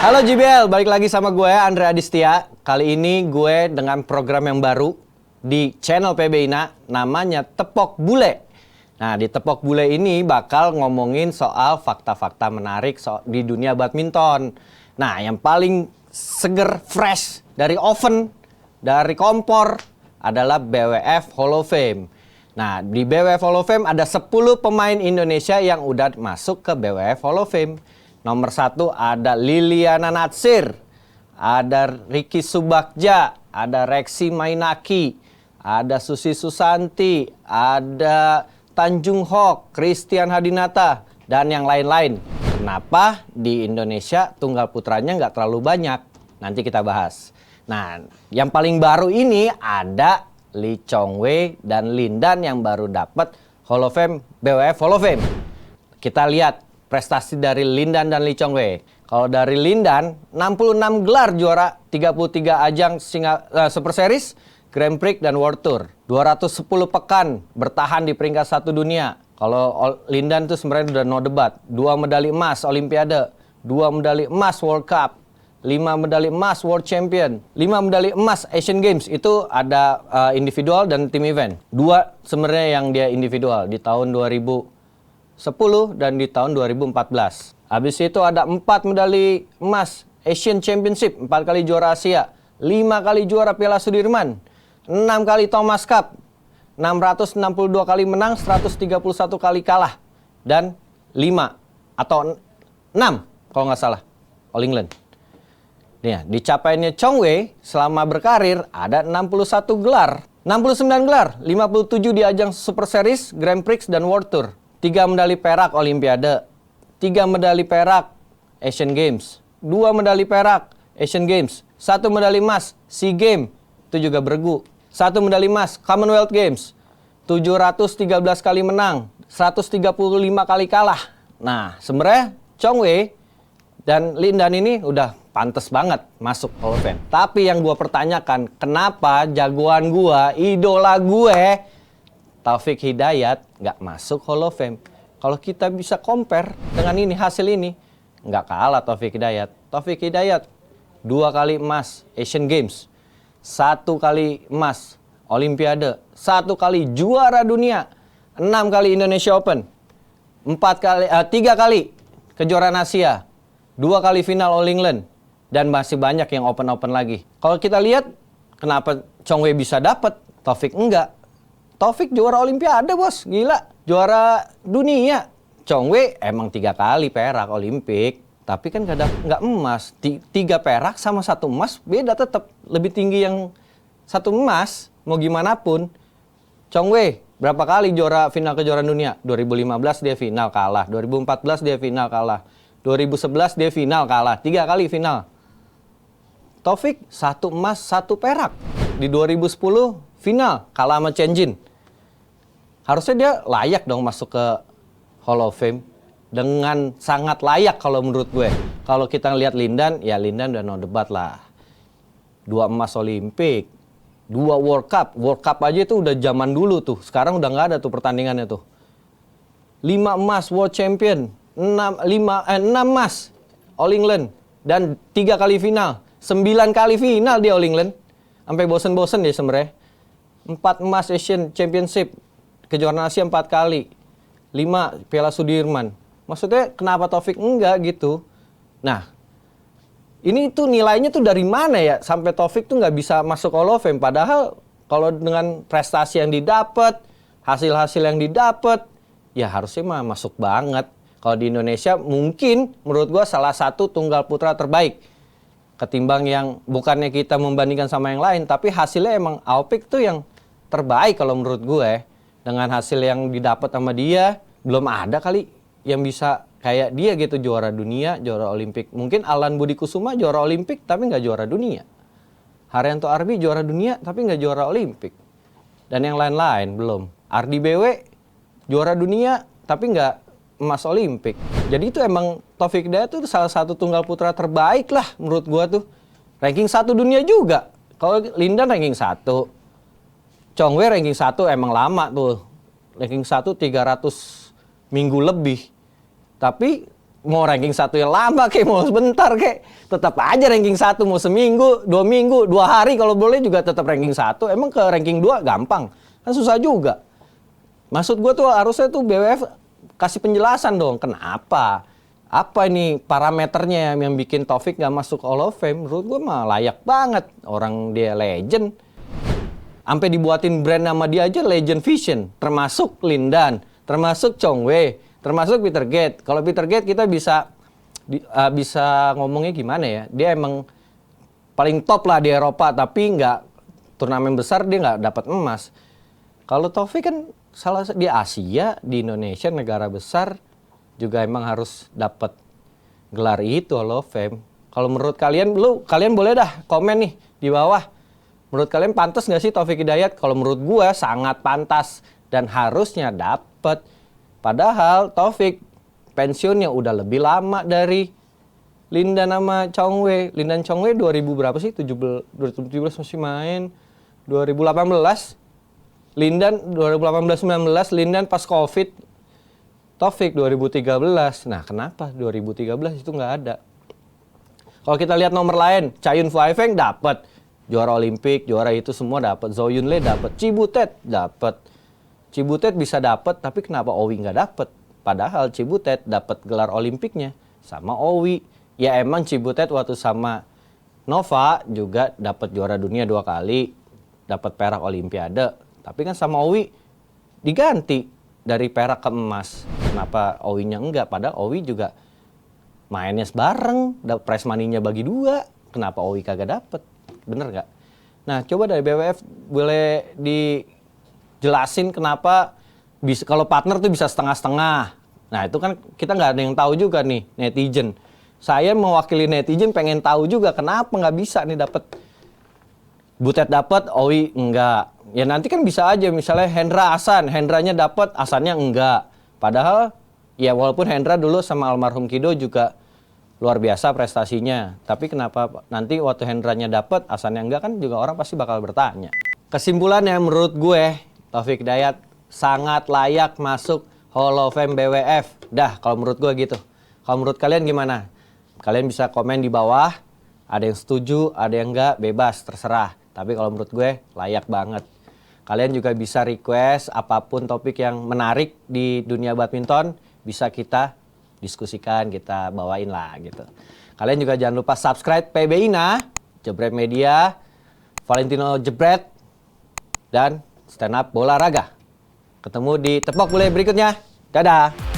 Halo JBL, balik lagi sama gue Andre Adistia. Kali ini gue dengan program yang baru di channel PB Ina, namanya Tepok Bule. Nah, di Tepok Bule ini bakal ngomongin soal fakta-fakta menarik di dunia badminton. Nah, yang paling seger, fresh dari oven, dari kompor adalah BWF Hall of Fame. Nah, di BWF Hall of Fame ada 10 pemain Indonesia yang udah masuk ke BWF Hall of Fame. Nomor 1 ada Liliana Natsir, ada Ricky Subagja, ada Reksi Mainaki, ada Susi Susanti, ada Tanjung Hok, Christian Hadinata, dan yang lain-lain. Kenapa di Indonesia tunggal putranya nggak terlalu banyak? Nanti kita bahas. Nah, yang paling baru ini ada Lee Chong Wei dan Lindan yang baru dapat Hall of Fame, BWF Hall of Fame. Kita lihat prestasi dari Lindan dan Lee Chong Wei. Kalau dari Lindan, 66 gelar juara, 33 ajang Super Series, Grand Prix, dan World Tour. 210 pekan bertahan di peringkat 1 dunia. Kalau Lindan tuh sebenarnya udah no debat. 2 medali emas Olimpiade, 2 medali emas World Cup, 5 medali emas World Champion, 5 medali emas Asian Games. Itu ada individual dan team event. 2 sebenarnya yang dia individual di tahun 2010 dan di tahun 2014. Habis itu ada 4 medali emas Asian Championship, 4 kali juara Asia, 5 kali juara Piala Sudirman, 6 kali Thomas Cup, 662 kali menang, 131 kali kalah, dan 5 atau 6 kalau nggak salah All England. Nih, dicapainya Chong Wei selama berkarir ada 61 gelar, 69 gelar, 57 di ajang Super Series, Grand Prix, dan World Tour. 3 medali perak Olimpiade, 3 medali perak Asian Games, 2 medali perak Asian Games, 1 medali emas SEA Games, itu juga bergu, 1 medali emas Commonwealth Games, 713 kali menang, 135 kali kalah. Nah, sebenarnya Chong Wei dan Lindan ini udah pantes banget masuk Hall of Fame. Tapi yang gue pertanyakan, kenapa jagoan gue, idola gue, Taufik Hidayat nggak masuk Hall of Fame? Kalau kita bisa compare dengan ini, hasil ini, nggak kalah Taufik Hidayat. Taufik Hidayat 2 kali emas Asian Games, 1 kali emas Olimpiade, 1 kali juara dunia, 6 kali Indonesia Open, 3 kali kejuaraan Asia, 2 kali final All England, dan masih banyak yang open-open lagi. Kalau kita lihat, kenapa Chong Wei bisa dapat, Taufik enggak? Taufik juara Olimpiade, bos. Gila. Juara dunia. Chong Wei emang 3 kali perak Olimpik. Tapi kan nggak emas. 3 perak sama 1 emas beda tetap. Lebih tinggi yang 1 emas. Mau gimana pun. Chong Wei berapa kali juara final kejuaraan dunia? 2015 dia final kalah. 2014 dia final kalah. 2011 dia final kalah. 3 kali final. Taufik 1 emas 1 perak. Di 2010 final kalah sama Chen Jin. Harusnya dia layak dong masuk ke Hall of Fame. Dengan sangat layak kalau menurut gue. Kalau kita lihat Lindan, ya Lindan udah no debat lah. 2 emas Olimpik, 2 World Cup. World Cup aja itu udah zaman dulu tuh. Sekarang udah nggak ada tuh pertandingannya tuh. 5 emas World Champion, 6 emas All England, dan 3 kali final. 9 kali final di All England. Sampai bosen-bosen dia sebenarnya. 4 emas Asian Championship, kejuaraan Asia 4 kali, 5 Piala Sudirman. Maksudnya kenapa Taufik enggak gitu? Nah, ini tuh nilainya tuh dari mana ya sampai Taufik tuh nggak bisa masuk Hall of Fame? Padahal kalau dengan prestasi yang didapat, hasil-hasil yang didapat, ya harusnya mah masuk banget. Kalau di Indonesia mungkin menurut gua salah satu tunggal putra terbaik. Ketimbang yang bukannya kita membandingkan sama yang lain, tapi hasilnya emang Aopik tuh yang terbaik kalau menurut gue. Dengan hasil yang didapat sama dia, belum ada kali yang bisa kayak dia gitu, juara dunia, juara Olimpik. Mungkin Alan Budi Kusuma juara Olimpik tapi nggak juara dunia. Haryanto Arbi juara dunia tapi nggak juara Olimpik. Dan yang lain-lain belum. Ardi BW juara dunia tapi nggak emas Olimpik. Jadi itu emang Taufik Hidayat tuh salah satu tunggal putra terbaik lah menurut gua tuh. Ranking 1 dunia juga. Kalau Lindan ranking 1. Chong Wei ranking 1 emang lama tuh. Ranking 1 300 minggu lebih. Tapi mau ranking 1 yang lama kayak mau sebentar kayak tetap aja ranking 1, mau seminggu, 2 minggu, 2 hari kalau boleh juga tetap ranking 1. Emang ke ranking 2 gampang? Kan susah juga. Maksud gue tuh harusnya tuh BWF kasih penjelasan dong, kenapa? Apa ini parameternya yang bikin Taufik gak masuk Hall of Fame? Menurut gue mah layak banget, orang dia legend. Sampai dibuatin brand nama dia aja Legend Vision, termasuk Lindan, termasuk Chong Wei, termasuk Peter Gate. Kalau Peter Gate kita bisa ngomongnya gimana ya? Dia emang paling top lah di Eropa, tapi nggak turnamen besar dia nggak dapat emas. Kalau Taufik kan salah di Asia, di Indonesia negara besar juga emang harus dapat gelar itu Hall of Fame. Kalau menurut kalian, kalian boleh dah komen nih di bawah. Menurut kalian pantas nggak sih Taufik Hidayat? Kalau menurut gue sangat pantas dan harusnya dapat. Padahal Taufik pensiunnya udah lebih lama dari Lindan sama Chong Wei. Lindan Chong Wei 2000 berapa sih? 2017 masih main. 2018. Lindan 2018-19. Lindan pas Covid. Taufik 2013. Nah kenapa 2013 itu nggak ada? Kalau kita lihat nomor lain, Chayun Fuaifeng dapat. Juara Olimpik, juara itu semua dapat. Zhou Yunle dapat, Cibutet dapat. Cibutet bisa dapat, tapi kenapa Owi nggak dapat? Padahal Cibutet dapat gelar Olimpiknya sama Owi. Ya emang Cibutet waktu sama Nova juga dapat juara dunia 2 kali, dapat perak Olimpiade. Tapi kan sama Owi diganti dari perak ke emas. Kenapa Owinya enggak? Padahal Owi juga mainnya bareng, prize money-nya bagi 2. Kenapa Owi kagak dapet? Bener nggak? Nah, coba dari BWF boleh dijelasin kenapa bisa kalau partner tuh bisa setengah-setengah. Nah, itu kan kita nggak ada yang tahu juga nih, netizen. Saya mewakili netizen pengen tahu juga kenapa nggak bisa nih dapet. Butet dapet, Owi enggak. Ya nanti kan bisa aja misalnya Hendra Hasan, Hendranya dapet, Hasannya enggak. Padahal ya walaupun Hendra dulu sama almarhum Kido juga luar biasa prestasinya. Tapi kenapa nanti waktu Hendranya dapat, Hasannya enggak, kan juga orang pasti bakal bertanya. Kesimpulannya menurut gue, Taufik Hidayat sangat layak masuk Hall of Fame BWF. Dah, kalau menurut gue gitu. Kalau menurut kalian gimana? Kalian bisa komen di bawah. Ada yang setuju, ada yang enggak, bebas, terserah. Tapi kalau menurut gue, layak banget. Kalian juga bisa request apapun topik yang menarik di dunia badminton, bisa kita diskusikan, kita bawain lah gitu. Kalian juga jangan lupa subscribe PB Ina, Jebret Media, Valentino Jebret, dan Stand Up Bola Raga. Ketemu di Tepok Bule berikutnya. Dadah!